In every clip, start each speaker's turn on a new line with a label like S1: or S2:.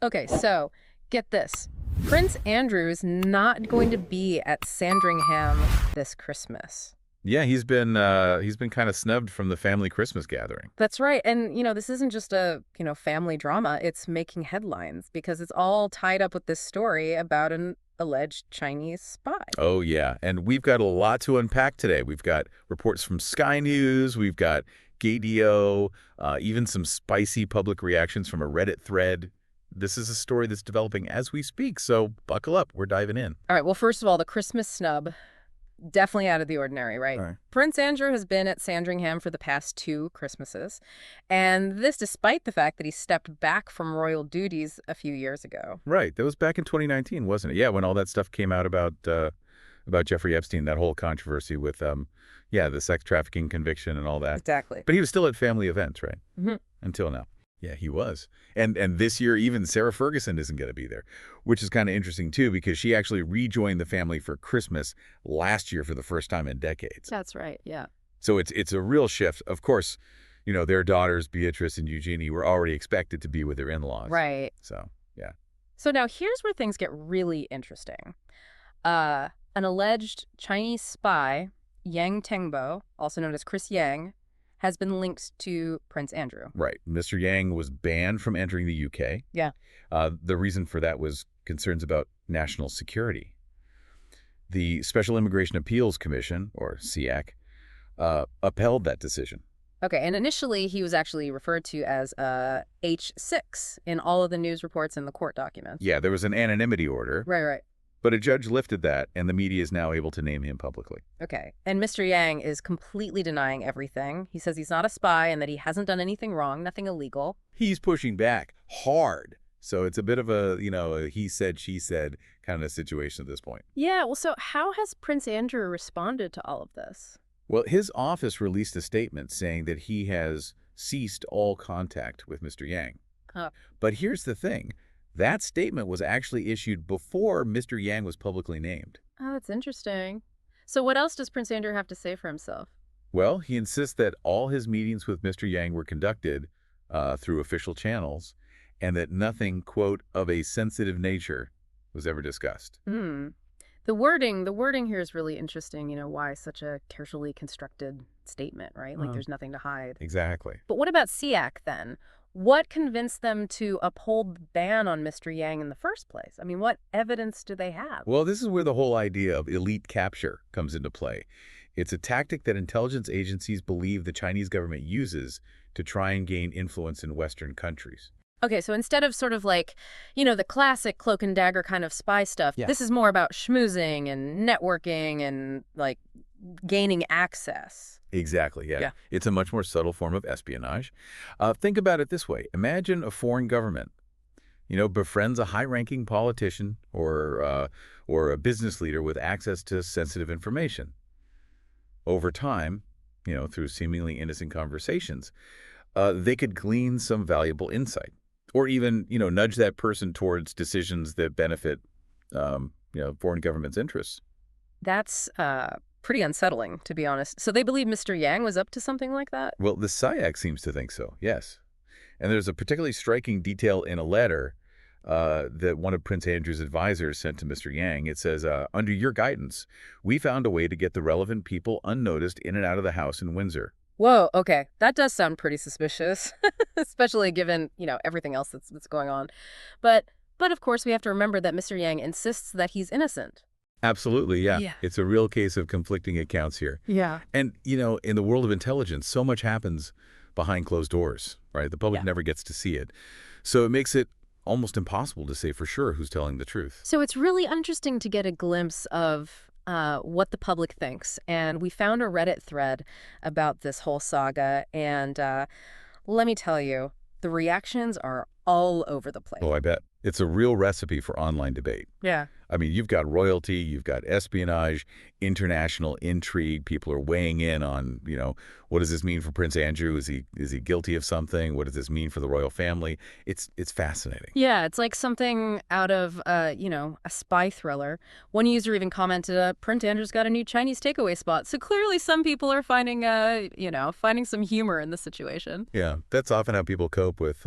S1: Okay, so get this. Prince Andrew is not going to be at Sandringham this Christmas.
S2: Yeah, he's been kind of snubbed from the family Christmas gathering.
S1: That's right. And, this isn't just a, family drama. It's making headlines because it's all tied up with this story about an alleged Chinese spy.
S2: Oh yeah, and we've got a lot to unpack today. We've got reports from Sky News, we've got Gadio, even some spicy public reactions from a Reddit thread. This is a story that's developing as we speak, so buckle up. We're diving in.
S1: All right. Well, first of all, the Christmas snub, definitely out of the ordinary, right?
S2: All right.
S1: Prince Andrew has been at Sandringham for the past 2 Christmases, and this despite the fact that he stepped back from royal duties a few years ago.
S2: Right. That was back in 2019, wasn't it? Yeah, when all that stuff came out about Jeffrey Epstein, that whole controversy with yeah, the sex trafficking conviction and all that.
S1: Exactly.
S2: But he was still at family events, right?
S1: Hmm.
S2: Until now. Yeah, he was. And this year, even Sarah Ferguson isn't going to be there, which is kind of interesting, too, because she actually rejoined the family for Christmas last year for the first time in decades.
S1: That's right. Yeah.
S2: So it's a real shift. Of course, their daughters, Beatrice and Eugenie, were already expected to be with their in-laws.
S1: Right.
S2: So, yeah.
S1: So now here's where things get really interesting. An alleged Chinese spy, Yang Tengbo, also known as Chris Yang, has been linked to Prince Andrew.
S2: Right. Mr. Yang was banned from entering the UK.
S1: Yeah.
S2: The reason for that was concerns about national security. The Special Immigration Appeals Commission, or SIAC, upheld that decision.
S1: Okay, and initially he was actually referred to as H6 in all of the news reports and the court documents.
S2: Yeah, there was an anonymity order,
S1: Right.
S2: but a judge lifted that, and the media is now able to name him publicly.
S1: Okay, and Mr. Yang is completely denying everything. He says he's not a spy and that he hasn't done anything wrong, nothing illegal.
S2: He's pushing back hard. So it's a bit of a he said, she said kind of situation at this point.
S1: Yeah, well, so how has Prince Andrew responded to all of this?
S2: Well, his office released a statement saying that he has ceased all contact with Mr. Yang.
S1: Huh.
S2: But here's the thing. That statement was actually issued before Mr. Yang was publicly named.
S1: Oh, that's interesting. So what else does Prince Andrew have to say for himself?
S2: Well, he insists that all his meetings with Mr. Yang were conducted through official channels and that nothing, quote, of a sensitive nature was ever discussed.
S1: Hmm. The wording here is really interesting. Why such a carefully constructed statement, right? Like there's nothing to hide.
S2: Exactly.
S1: But what about SIAC then? What convinced them to uphold the ban on Mr. Yang in the first place? I mean, what evidence do they have?
S2: Well, this is where the whole idea of elite capture comes into play. It's a tactic that intelligence agencies believe the Chinese government uses to try and gain influence in Western countries.
S1: Okay, so instead of sort of like, the classic cloak and dagger kind of spy stuff,
S2: Yeah.
S1: This is more about schmoozing and networking and, like, gaining access.
S2: Exactly, yeah.
S1: Yeah.
S2: It's a much more subtle form of espionage. Think about it this way. Imagine a foreign government, befriends a high-ranking politician or a business leader with access to sensitive information. Over time, through seemingly innocent conversations, they could glean some valuable insight or even, nudge that person towards decisions that benefit, foreign government's interests.
S1: That's pretty unsettling, to be honest. So they believe Mr. Yang was up to something like that?
S2: Well, the SIAC seems to think so, yes. And there's a particularly striking detail in a letter that one of Prince Andrew's advisors sent to Mr. Yang. It says, under your guidance, we found a way to get the relevant people unnoticed in and out of the house in Windsor.
S1: Whoa, okay. That does sound pretty suspicious, especially given, everything else that's going on. But of course, we have to remember that Mr. Yang insists that he's innocent.
S2: Absolutely, yeah.
S1: Yeah.
S2: It's a real case of conflicting accounts here.
S1: Yeah.
S2: And, in the world of intelligence, so much happens behind closed doors, right? The public
S1: Yeah.
S2: never gets to see it. So it makes it almost impossible to say for sure who's telling the truth.
S1: So it's really interesting to get a glimpse of what the public thinks. And we found a Reddit thread about this whole saga. And let me tell you, the reactions are all over the place.
S2: Oh, I bet. It's a real recipe for online debate.
S1: Yeah.
S2: I mean, you've got royalty, you've got espionage, international intrigue. People are weighing in on, what does this mean for Prince Andrew? Is he guilty of something? What does this mean for the royal family? It's fascinating.
S1: Yeah, it's like something out of, a spy thriller. One user even commented, Prince Andrew's got a new Chinese takeaway spot. So clearly some people are finding, finding some humor in the situation.
S2: Yeah, that's often how people cope with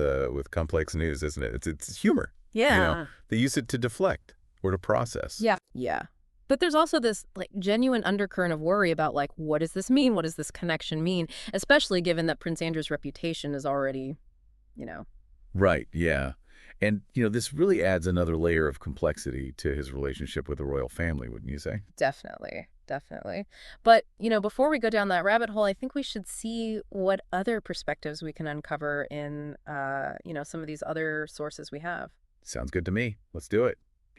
S2: complex news, isn't it? It's humor.
S1: Yeah.
S2: They use it to deflect or to process.
S1: Yeah. Yeah. But there's also this like genuine undercurrent of worry about like, what does this mean? What does this connection mean? Especially given that Prince Andrew's reputation is already, you know.
S2: Right, yeah. And, this really adds another layer of complexity to his relationship with the royal family, wouldn't you say?
S1: Definitely. Definitely. But, before we go down that rabbit hole, I think we should see what other perspectives we can uncover in, some of these other sources we have.
S2: Sounds good to me. Let's do it.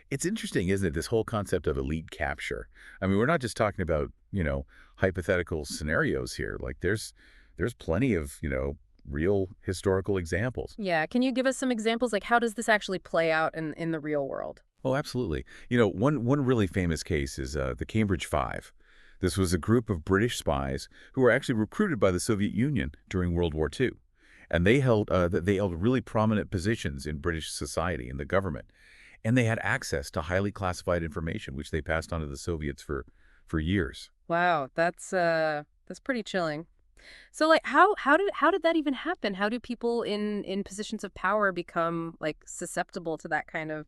S2: It's interesting, isn't it, this whole concept of elite capture. I mean, we're not just talking about, hypothetical scenarios here. Like there's plenty of, real historical examples.
S1: Yeah. Can you give us some examples? Like, how does this actually play out in the real world?
S2: Oh, absolutely. One really famous case is the Cambridge Five. This was a group of British spies who were actually recruited by the Soviet Union during World War II. And they held really prominent positions in British society and the government. And they had access to highly classified information, which they passed on to the Soviets for years.
S1: Wow, that's pretty chilling. So like how did that even happen? How do people in positions of power become like susceptible to that kind of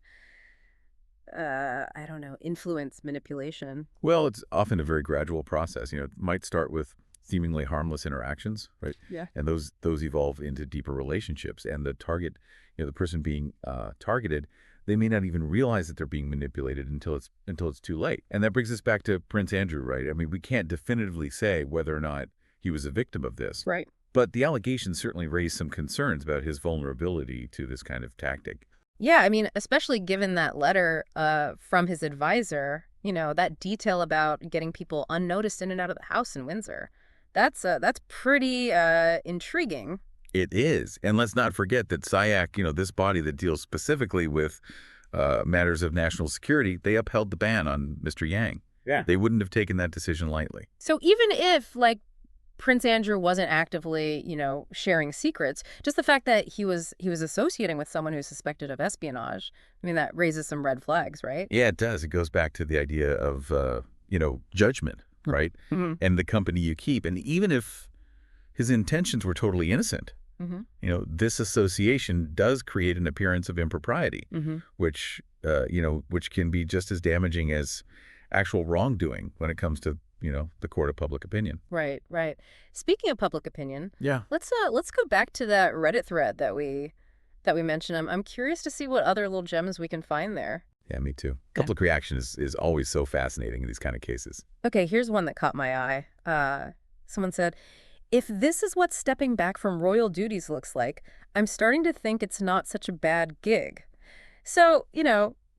S1: I don't know, influence manipulation?
S2: Well, it's often a very gradual process. It might start with seemingly harmless interactions, right?
S1: Yeah.
S2: And those evolve into deeper relationships. And the target, the person being targeted, they may not even realize that they're being manipulated until it's too late. And that brings us back to Prince Andrew, right? I mean, we can't definitively say whether or not he was a victim of this.
S1: Right.
S2: But the allegations certainly raised some concerns about his vulnerability to this kind of tactic.
S1: Yeah, I mean, especially given that letter from his advisor, that detail about getting people unnoticed in and out of the house in Windsor. That's pretty intriguing.
S2: It is. And let's not forget that SIAC, this body that deals specifically with matters of national security, they upheld the ban on Mr. Yang.
S3: Yeah.
S2: They wouldn't have taken that decision lightly.
S1: So even if, like, Prince Andrew wasn't actively, sharing secrets, just the fact that he was associating with someone who's suspected of espionage, I mean, that raises some red flags, right?
S2: Yeah, it does. It goes back to the idea of, judgment, right?
S1: Mm-hmm.
S2: And the company you keep. And even if his intentions were totally innocent, this association does create an appearance of impropriety, which can be just as damaging as actual wrongdoing when it comes to, the court of public opinion.
S1: Right, right. Speaking of public opinion,
S2: Yeah.
S1: let's go back to that Reddit thread that we mentioned. I'm curious to see what other little gems we can find there.
S2: Yeah, me too. Public reaction is always so fascinating in these kind of cases.
S1: Okay, here's one that caught my eye. Someone said, "If this is what stepping back from royal duties looks like, I'm starting to think it's not such a bad gig." So,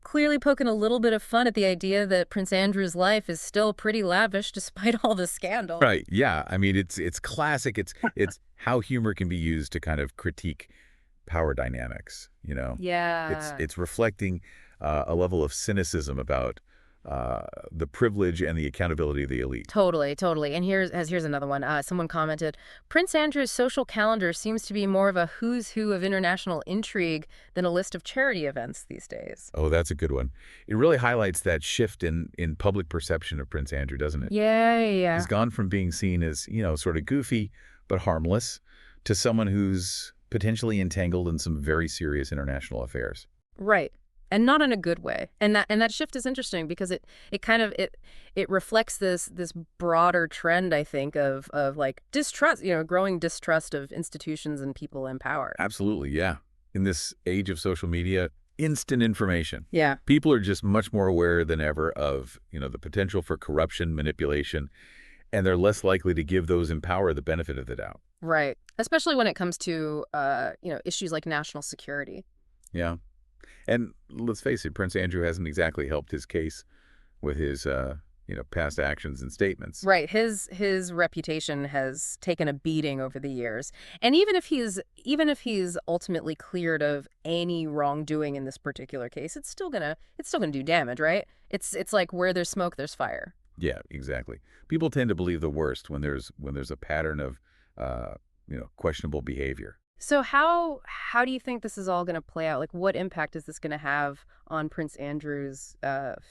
S1: clearly poking a little bit of fun at the idea that Prince Andrew's life is still pretty lavish despite all the scandal.
S2: Right. Yeah. I mean, it's classic. It's how humor can be used to kind of critique power dynamics,
S1: Yeah.
S2: It's reflecting a level of cynicism about the privilege and the accountability of the elite.
S1: Totally, totally. And here's another one. Someone commented, "Prince Andrew's social calendar seems to be more of a who's who of international intrigue than a list of charity events these days."
S2: Oh, that's a good one. It really highlights that shift in public perception of Prince Andrew, doesn't it?
S1: Yeah.
S2: He's gone from being seen as, sort of goofy but harmless to someone who's potentially entangled in some very serious international affairs.
S1: Right. And not in a good way. And that shift is interesting because it kind of reflects this broader trend, I think, of like distrust, growing distrust of institutions and people in power.
S2: Absolutely, yeah. In this age of social media, instant information.
S1: Yeah.
S2: People are just much more aware than ever of, the potential for corruption, manipulation, and they're less likely to give those in power the benefit of the doubt.
S1: Right. Especially when it comes to issues like national security.
S2: Yeah. And let's face it, Prince Andrew hasn't exactly helped his case with his, past actions and statements.
S1: Right. His reputation has taken a beating over the years. And even if he's ultimately cleared of any wrongdoing in this particular case, it's still gonna do damage, right? It's like where there's smoke, there's fire.
S2: Yeah, exactly. People tend to believe the worst when there's a pattern of, questionable behavior.
S1: So how do you think this is all going to play out? Like, what impact is this going to have on Prince Andrew's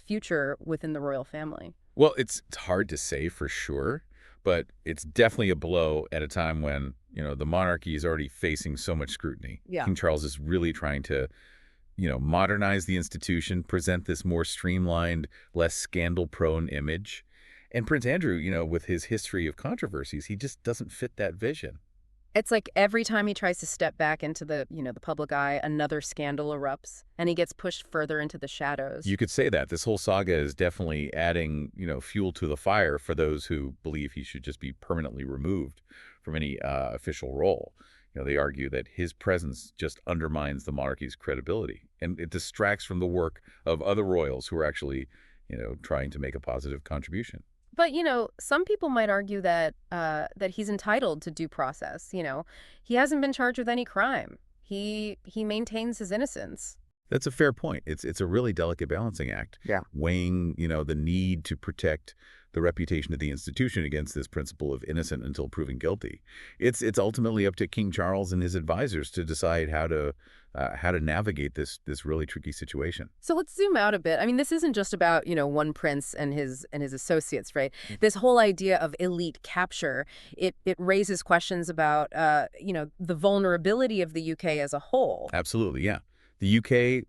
S1: future within the royal family?
S2: Well, it's hard to say for sure, but it's definitely a blow at a time when, the monarchy is already facing so much scrutiny.
S1: Yeah.
S2: King Charles is really trying to modernize the institution, present this more streamlined, less scandal-prone image. And Prince Andrew, with his history of controversies, he just doesn't fit that vision.
S1: It's like every time he tries to step back into the public eye, another scandal erupts, and he gets pushed further into the shadows.
S2: You could say that. This whole saga is definitely adding, fuel to the fire for those who believe he should just be permanently removed from any official role. They argue that his presence just undermines the monarchy's credibility, and it distracts from the work of other royals who are actually, trying to make a positive contribution.
S1: But, some people might argue that that he's entitled to due process. He hasn't been charged with any crime. He maintains his innocence.
S2: That's a fair point. It's a really delicate balancing act.
S3: Yeah.
S2: Weighing, the need to protect the reputation of the institution against this principle of innocent until proven guilty. It's ultimately up to King Charles and his advisors to decide how to navigate this really tricky situation.
S1: So let's zoom out a bit. I mean, this isn't just about, one prince and his associates, right? This whole idea of elite capture, it raises questions about, the vulnerability of the UK as a whole.
S2: Absolutely, yeah. The UK,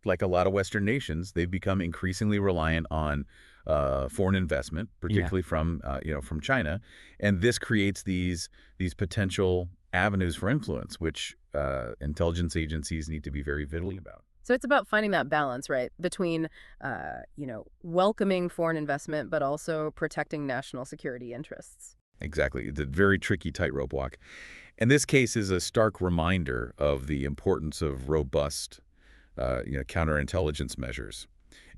S2: like a lot of Western nations, they've become increasingly reliant on foreign investment, particularly from China, and this creates these potential avenues for influence, which intelligence agencies need to be very vigilant about.
S1: So it's about finding that balance, right, between, welcoming foreign investment, but also protecting national security interests.
S2: Exactly. It's a very tricky tightrope walk. And this case is a stark reminder of the importance of robust, counterintelligence measures.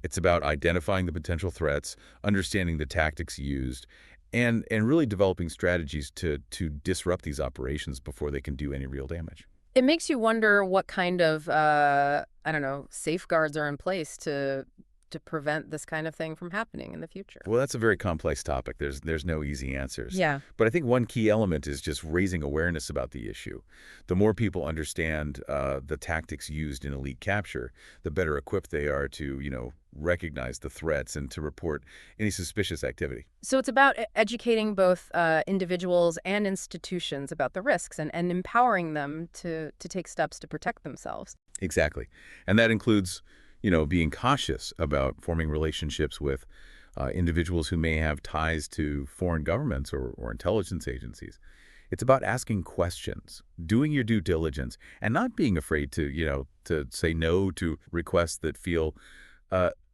S2: It's about identifying the potential threats, understanding the tactics used, and really developing strategies to disrupt these operations before they can do any real damage.
S1: It makes you wonder what kind of, safeguards are in place to prevent this kind of thing from happening in the future.
S2: Well, that's a very complex topic. There's no easy answers.
S1: Yeah.
S2: But I think one key element is just raising awareness about the issue. The more people understand the tactics used in elite capture, the better equipped they are to, recognize the threats and to report any suspicious activity.
S1: So it's about educating both individuals and institutions about the risks and empowering them to take steps to protect themselves.
S2: Exactly. And that includes being cautious about forming relationships with individuals who may have ties to foreign governments or intelligence agencies. It's about asking questions, doing your due diligence, and not being afraid to say no to requests that feel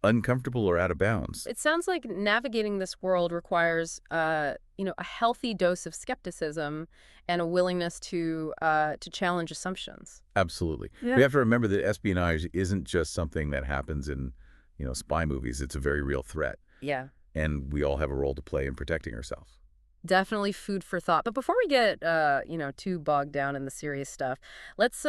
S2: uncomfortable or out of bounds.
S1: It sounds like navigating this world requires, a healthy dose of skepticism and a willingness to challenge assumptions.
S2: Absolutely.
S1: Yeah.
S2: We have to remember that espionage isn't just something that happens in, spy movies. It's a very real threat.
S1: Yeah.
S2: And we all have a role to play in protecting ourselves.
S1: Definitely food for thought. But before we get, too bogged down in the serious stuff, let's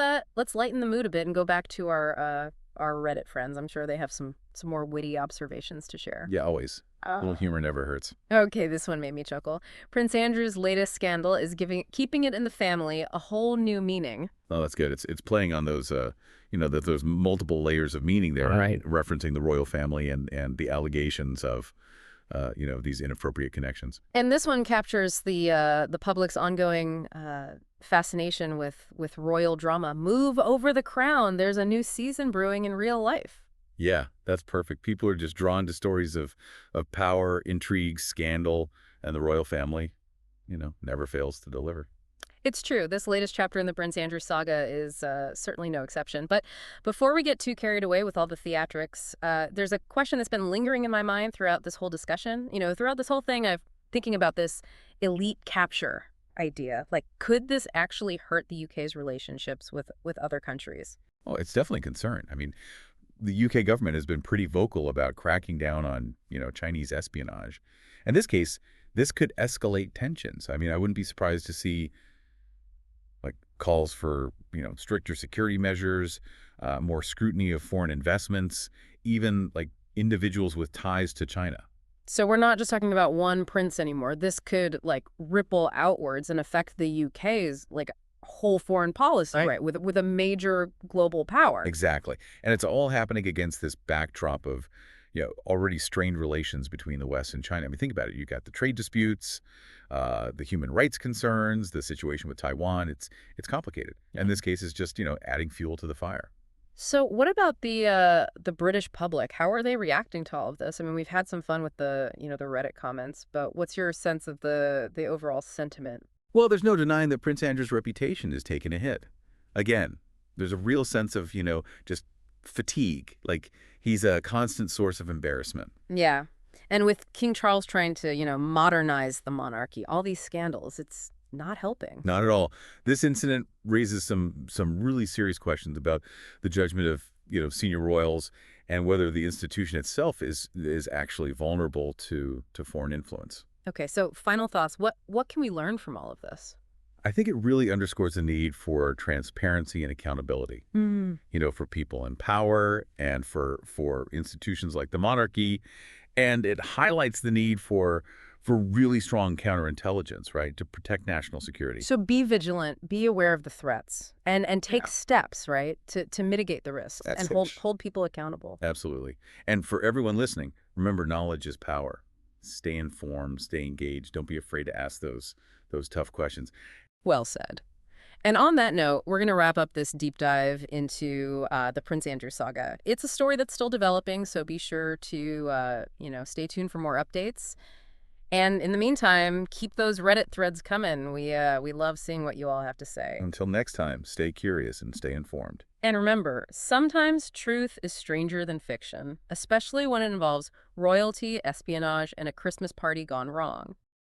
S1: lighten the mood a bit and go back to our Reddit friends. I'm sure they have some more witty observations to share.
S2: Yeah, always. A little humor never hurts.
S1: Okay, this one made me chuckle. Prince Andrew's latest scandal is keeping it in the family a whole new meaning.
S2: Oh, that's good. It's playing on those, those multiple layers of meaning there,
S3: Right.
S2: referencing the royal family and the allegations of, these inappropriate connections.
S1: And this one captures the public's ongoing fascination with royal drama. Move over the crown. There's a new season brewing in real life.
S2: Yeah, that's perfect. People are just drawn to stories of power, intrigue, scandal, and the royal family, never fails to deliver.
S1: It's true. This latest chapter in the Prince Andrew saga is certainly no exception. But before we get too carried away with all the theatrics, there's a question that's been lingering in my mind throughout this whole discussion. Throughout this whole thing, I'm thinking about this elite capture idea. Like, could this actually hurt the UK's relationships with other countries?
S2: Oh, it's definitely a concern. I mean, the UK government has been pretty vocal about cracking down on, Chinese espionage. In this case, this could escalate tensions. I mean, I wouldn't be surprised to see calls for, stricter security measures, more scrutiny of foreign investments, even individuals with ties to China.
S1: So we're not just talking about one prince anymore. This could ripple outwards and affect the UK's whole foreign policy, right? With a major global power.
S2: Exactly. And it's all happening against this backdrop of, already strained relations between the West and China. I mean, think about it. You got the trade disputes, the human rights concerns, the situation with Taiwan. It's complicated. And this case is just, adding fuel to the fire.
S1: So what about the British public? How are they reacting to all of this? I mean, we've had some fun with the Reddit comments, but what's your sense of the overall sentiment?
S2: Well, there's no denying that Prince Andrew's reputation is taking a hit. Again, there's a real sense of, just fatigue. Like he's a constant source of embarrassment.
S1: Yeah. And with King Charles trying to modernize the monarchy, all these scandals, it's not helping.
S2: Not at all. This incident raises some really serious questions about the judgment of, senior royals and whether the institution itself is actually vulnerable to foreign influence.
S1: Okay, so final thoughts. What can we learn from all of this?
S2: I think it really underscores the need for transparency and accountability,
S1: Mm.
S2: for people in power and for institutions like the monarchy. And it highlights the need for really strong counterintelligence, right, to protect national security.
S1: So be vigilant, be aware of the threats, and take
S2: Yeah,
S1: steps, right, to mitigate the risks
S2: that's
S1: and
S2: it.
S1: hold people accountable.
S2: Absolutely. And for everyone listening, remember knowledge is power. Stay informed, stay engaged. Don't be afraid to ask those tough questions.
S1: Well said. And on that note, we're going to wrap up this deep dive into the Prince Andrew saga. It's a story that's still developing, so be sure to stay tuned for more updates. And in the meantime, keep those Reddit threads coming. We love seeing what you all have to say.
S2: Until next time, stay curious and stay informed.
S1: And remember, sometimes truth is stranger than fiction, especially when it involves royalty, espionage, and a Christmas party gone wrong.